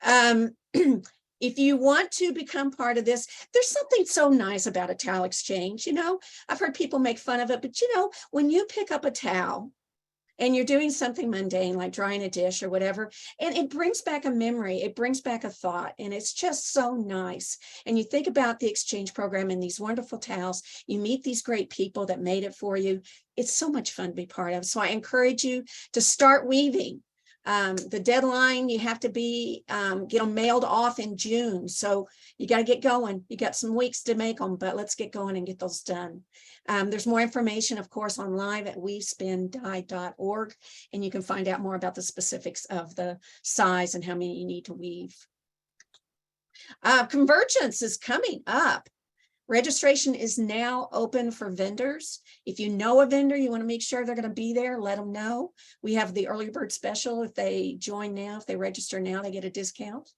If you want to become part of this, there's something so nice about a towel exchange. I've heard people make fun of it, but when you pick up a towel, and you're doing something mundane like drying a dish or whatever, and it brings back a memory, it brings back a thought, and it's just so nice. And you think about the exchange program and these wonderful towels, you meet these great people that made it for you. It's so much fun to be part of. So I encourage you to start weaving. The deadline, you have to get them mailed off in June. So you got to get going. You got some weeks to make them, but let's get going and get those done. There's more information, of course, online at weavespindye.org, and you can find out more about the specifics of the size and how many you need to weave. Convergence is coming up. Registration is now open for vendors. If you know a vendor, you want to make sure they're going to be there, let them know. We have the early bird special. If they join now, if they register now, they get a discount.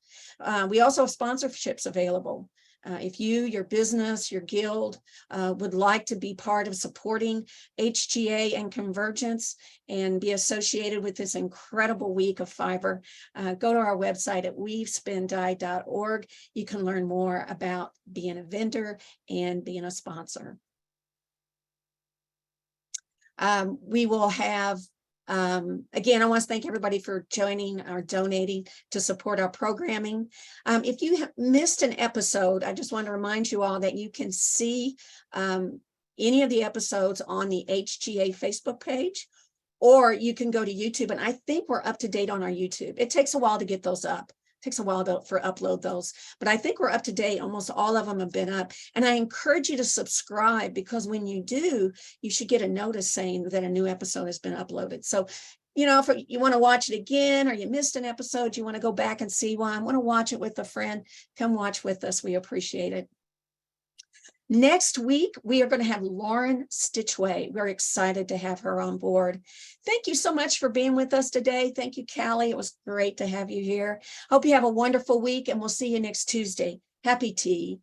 We also have sponsorships available. If you, your business, your guild would like to be part of supporting HGA and Convergence and be associated with this incredible week of fiber, go to our website at weavespindye.org. You can learn more about being a vendor and being a sponsor. We will have, again, I want to thank everybody for joining or donating to support our programming. If you have missed an episode, I just want to remind you all that you can see any of the episodes on the HGA Facebook page, or you can go to YouTube, and I think we're up to date on our YouTube. It takes a while to get those up. Takes a while for upload those, but I think we're up to date. Almost all of them have been up, and I encourage you to subscribe, because when you do, you should get a notice saying that a new episode has been uploaded. So, you know, if you want to watch it again, or you missed an episode, you want to go back and see why, I want to watch it with a friend, come watch with us. We appreciate it. Next week, we are going to have Lauren Stitchway. We're excited to have her on board. Thank you so much for being with us today. Thank you, Callie. It was great to have you here. Hope you have a wonderful week, and we'll see you next Tuesday. Happy tea.